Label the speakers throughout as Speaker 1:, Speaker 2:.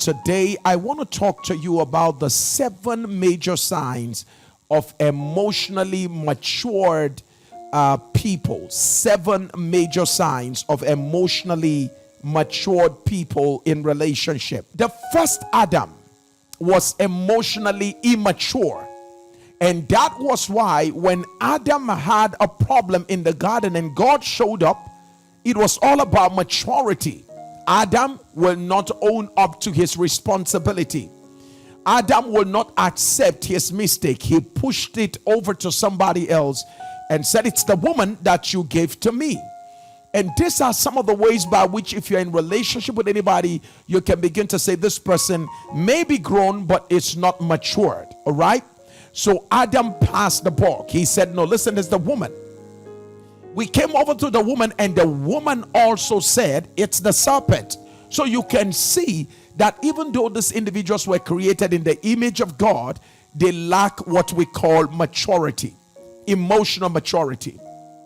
Speaker 1: today I want to talk to you about the 7 major signs of emotionally matured people. 7 major signs of emotionally matured people in relationship. The first Adam was emotionally immature. And that was why when Adam had a problem in the garden and God showed up, it was all about maturity. Adam will not own up to his responsibility. Adam will not accept his mistake. He pushed it over to somebody else and said, "It's the woman that you gave to me." And these are some of the ways by which, if you're in relationship with anybody, you can begin to say this person may be grown, but it's not matured. All right? So Adam passed the buck. He said, "No, listen, it's the woman." We came over to the woman, and the woman also said, "It's the serpent." So you can see that even though these individuals were created in the image of God, they lack what we call maturity, emotional maturity.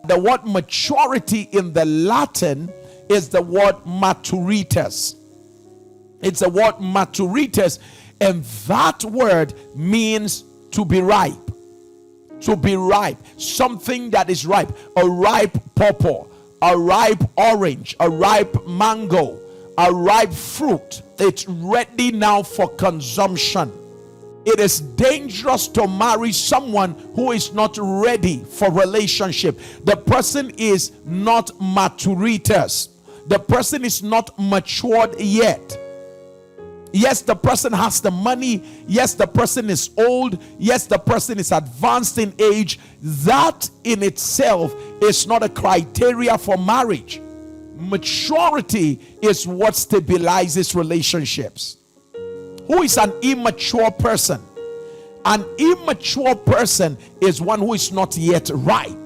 Speaker 1: The word maturity in the Latin is the word maturitas. It's the word maturitas, and that word means to be ripe. To be ripe, something that is ripe, a ripe pawpaw, a ripe orange, a ripe mango, a ripe fruit. It's ready now for consumption. It is dangerous to marry someone who is not ready for relationship. The person is not maturitas. The person is not matured yet. Yes, the person has the money. Yes, the person is old. Yes, the person is advanced in age. That in itself is not a criteria for marriage. Maturity is what stabilizes relationships. Who is an immature person? An immature person is one who is not yet ripe.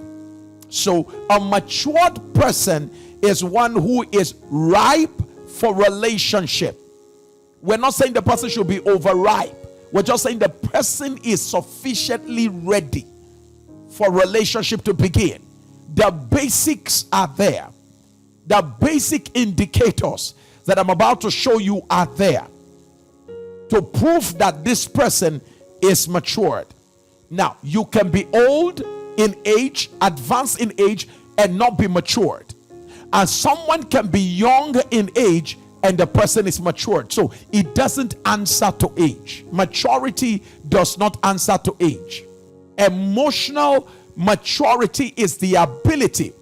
Speaker 1: So a matured person is one who is ripe for relationship. We're not saying the person should be overripe. We're just saying the person is sufficiently ready for relationship to begin. The basics are there. The basic indicators that I'm about to show you are there to prove that this person is matured. Now, you can be old in age, advanced in age, and not be matured. And someone can be young in age and the person is matured. So it doesn't answer to age. Maturity does not answer to age. Emotional maturity is the ability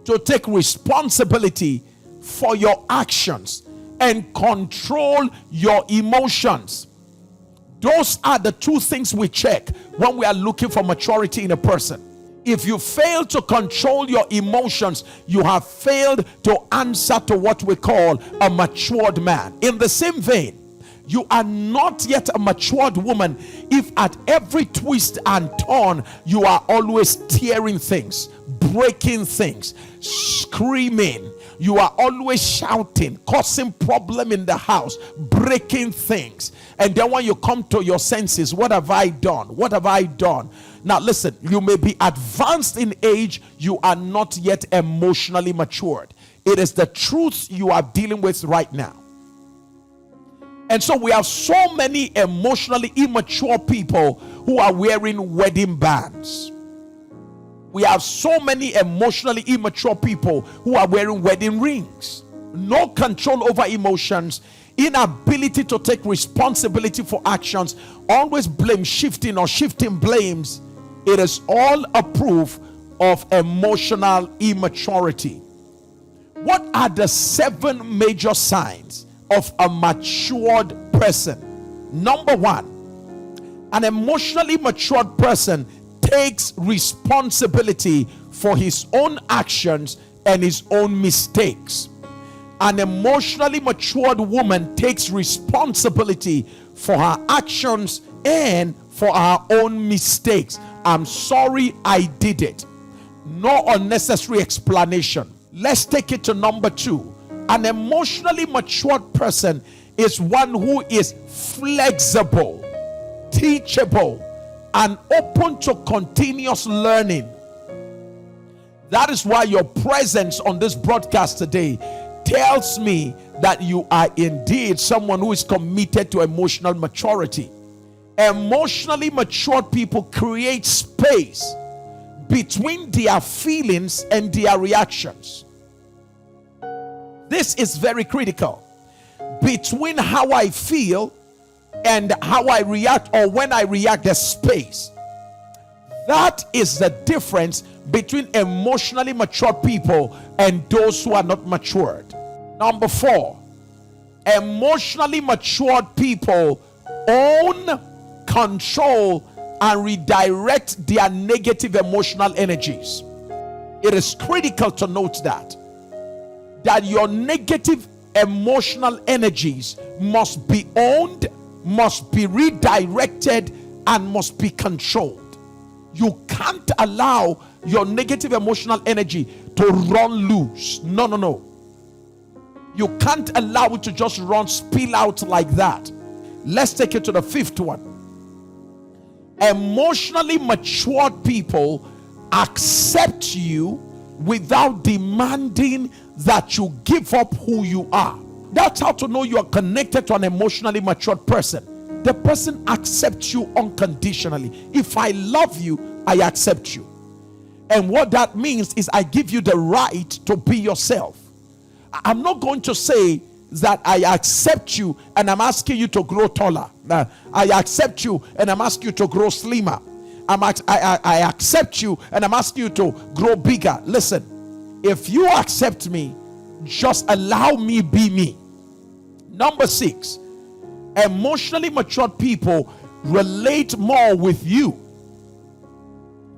Speaker 1: to take responsibility for your actions and control your emotions. Those are the 2 things we check when we are looking for maturity in a person. If you fail to control your emotions, you have failed to answer to what we call a matured man. In the same vein, you are not yet a matured woman if at every twist and turn you are always tearing things, breaking things, screaming. You are always shouting, causing problem in the house, breaking things. And then when you come to your senses, what have I done? What have I done? Now listen, you may be advanced in age, you are not yet emotionally matured. It is the truth you are dealing with right now. And so we have so many emotionally immature people who are wearing wedding bands. We have so many emotionally immature people who are wearing wedding rings. No control over emotions, inability to take responsibility for actions, always blame shifting or shifting blames. It is all a proof of emotional immaturity. What are the 7 major signs of a matured person? Number 1, an emotionally matured person takes responsibility for his own actions and his own mistakes. An emotionally matured woman takes responsibility for her actions and for her own mistakes. I'm sorry I did it. No unnecessary explanation. Let's take it to number 2. An emotionally matured person is one who is flexible, teachable, and open to continuous learning. That is why your presence on this broadcast today tells me that you are indeed someone who is committed to emotional maturity. Emotionally mature people create space between their feelings and their reactions. This is very critical. Between how I feel and how I react, or when I react, there's space. That is the difference between emotionally mature people and those who are not matured. Number 4, emotionally matured people own, control, and redirect their negative emotional energies. It is critical to note that your negative emotional energies must be owned, must be redirected, and must be controlled. You can't allow your negative emotional energy to run loose. No. You can't allow it to just spill out like that. Let's take it to the 5th one. Emotionally matured people accept you without demanding that you give up who you are. That's how to know you are connected to an emotionally matured person. The person accepts you unconditionally. If I love you, I accept you. And what that means is I give you the right to be yourself. I'm not going to say that I accept you and I'm asking you to grow taller. I accept you and I'm asking you to grow slimmer. I accept you and I'm asking you to grow bigger. Listen, if you accept me, just allow me be me. Number 6, emotionally matured people relate more with you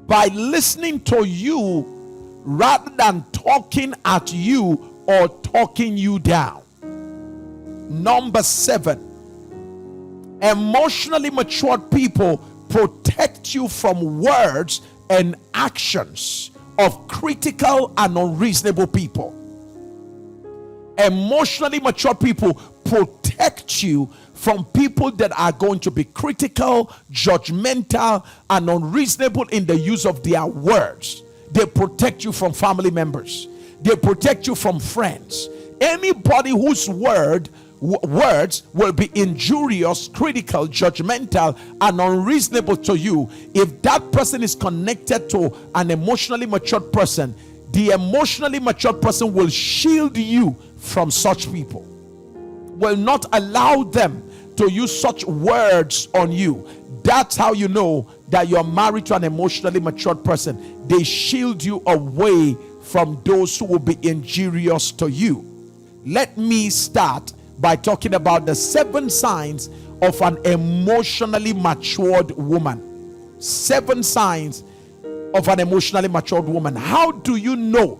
Speaker 1: by listening to you rather than talking at you or talking you down. Number 7, emotionally matured people protect you from words and actions of critical and unreasonable people. Emotionally mature people protect you from people that are going to be critical, judgmental, and unreasonable in the use of their words. They protect you from family members. They protect you from friends. Anybody whose words will be injurious, critical, judgmental, and unreasonable to you, if that person is connected to an emotionally matured person, the emotionally matured person will shield you from such people, will not allow them to use such words on you. That's how you know that you're married to an emotionally matured person. They shield you away from those who will be injurious to you. Let me start by talking about the 7 signs of an emotionally matured woman. 7 signs of an emotionally matured woman. How do you know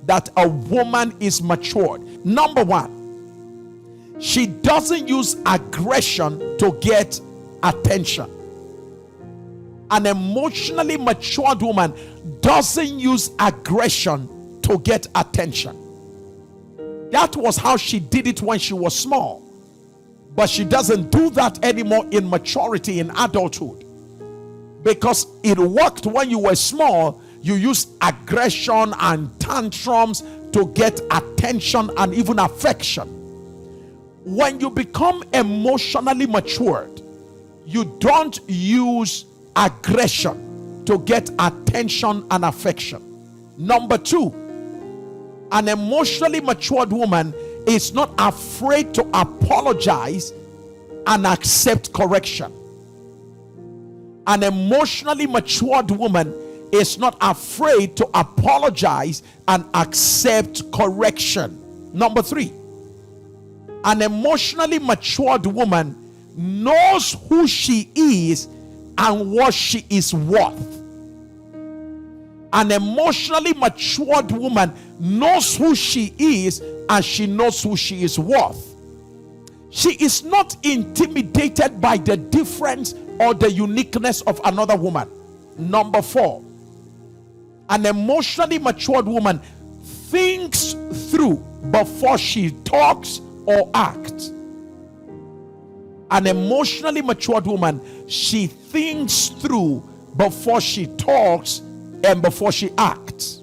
Speaker 1: that a woman is matured? Number 1, she doesn't use aggression to get attention. An emotionally matured woman doesn't use aggression to get attention. That was how she did it when she was small. But she doesn't do that anymore in maturity, in adulthood. Because it worked when you were small. You used aggression and tantrums to get attention and even affection. When you become emotionally matured, you don't use aggression to get attention and affection. Number 2, an emotionally matured woman is not afraid to apologize and accept correction. An emotionally matured woman is not afraid to apologize and accept correction. Number 3, an emotionally matured woman knows who she is and what she is worth. An emotionally matured woman knows who she is and she knows who she is worth. She is not intimidated by the difference or the uniqueness of another woman. Number 4, an emotionally matured woman thinks through before she talks or acts. An emotionally matured woman, she thinks through before she talks and before she acts.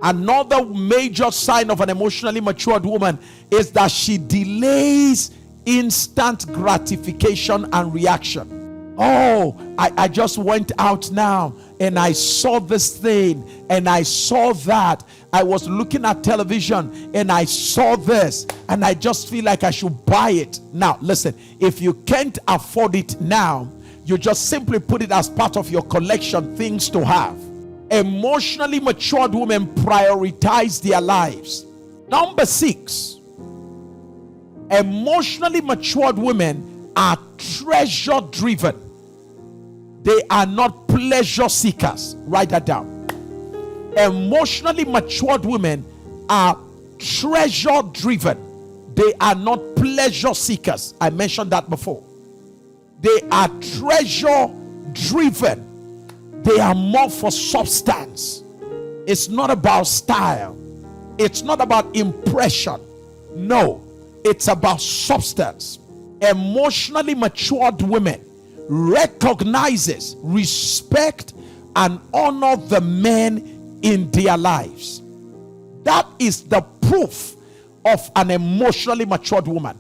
Speaker 1: Another major sign of an emotionally matured woman is that she delays instant gratification and reaction. Oh, I just went out now and I saw this thing and I saw that. I was looking at television and I saw this and I just feel like I should buy it. Now, listen, if you can't afford it now, you just simply put it as part of your collection, things to have. Emotionally matured women prioritize their lives. Number 6, emotionally matured women are treasure driven. They are not pleasure seekers. Write that down. Emotionally matured women are treasure driven. They are not pleasure seekers. I mentioned that before. They are treasure driven. They are more for substance. It's not about style. It's not about impression. No, it's about substance. Emotionally matured women recognizes, respect, and honor the men in their lives. That is the proof of an emotionally matured woman.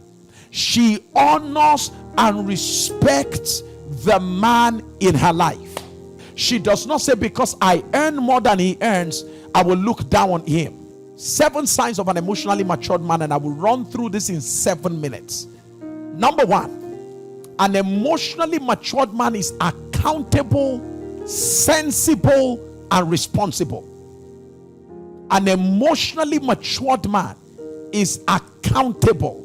Speaker 1: She honors and respects the man in her life. She does not say, because I earn more than he earns, I will look down on him. 7 signs of an emotionally matured man, and I will run through this in 7 minutes. Number 1, an emotionally matured man is accountable, sensible, and responsible. An emotionally matured man is accountable.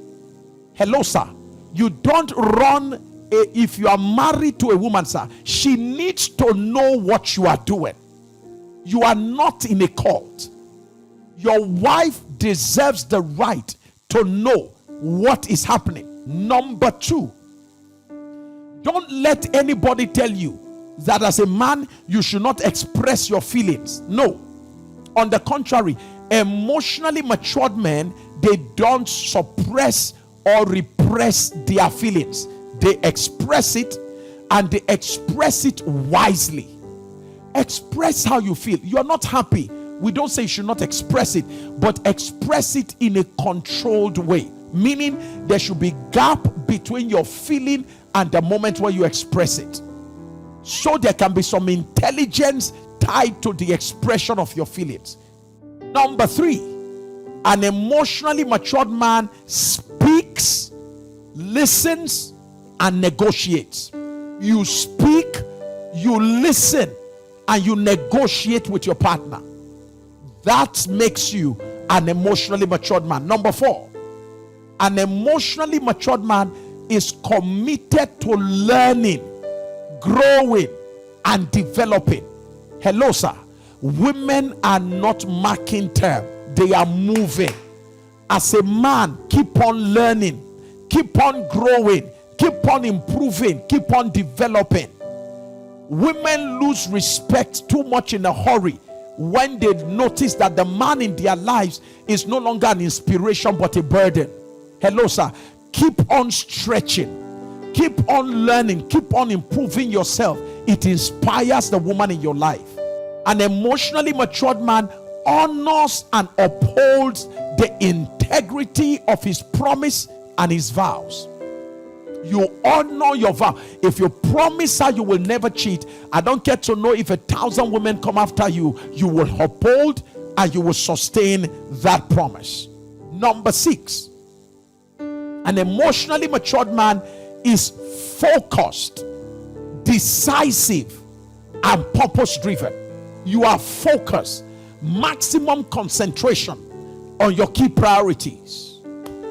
Speaker 1: Hello, sir. You don't run. If you are married to a woman, sir, she needs to know what you are doing. You are not in a cult. Your wife deserves the right to know what is happening. Number 2, don't let anybody tell you that as a man you should not express your feelings. No. On the contrary, emotionally matured men, they don't suppress or repress their feelings. They express it, and they express it wisely. Express how you feel. You are not happy. We don't say you should not express it, but express it in a controlled way. Meaning there should be gap between your feeling and the moment where you express it. So there can be some intelligence tied to the expression of your feelings. Number 3, an emotionally matured man speaks, listens, and negotiates. You speak, you listen, and you negotiate with your partner. That makes you an emotionally matured man. Number 4, an emotionally matured man is committed to learning, growing, and developing. Hello, sir. Women are not marking term, they are moving. As a man, keep on learning, keep on growing, keep on improving, keep on developing. Women lose respect too much in a hurry when they notice that the man in their lives is no longer an inspiration but a burden. Hello, sir. Keep on stretching, keep on learning, keep on improving yourself. It inspires the woman in your life. An emotionally matured man honors and upholds the integrity of his promise and his vows. You honor your vow. If you promise her you will never cheat, I don't get to know if 1,000 women come after you, you will uphold and you will sustain that promise. Number 6, an emotionally matured man is focused, decisive, and purpose driven. You are focused, maximum concentration on your key priorities.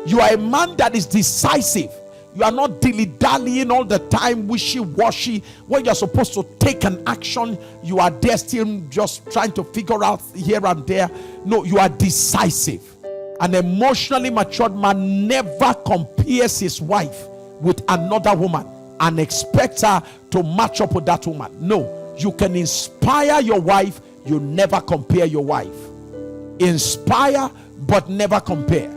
Speaker 1: You are a man that is decisive. You are not dilly-dallying all the time, wishy-washy. When you're supposed to take an action, you are there still just trying to figure out here and there. No, you are decisive. An emotionally matured man never compares his wife with another woman and expects her to match up with that woman. No, you can inspire your wife, you never compare your wife. Inspire but never compare.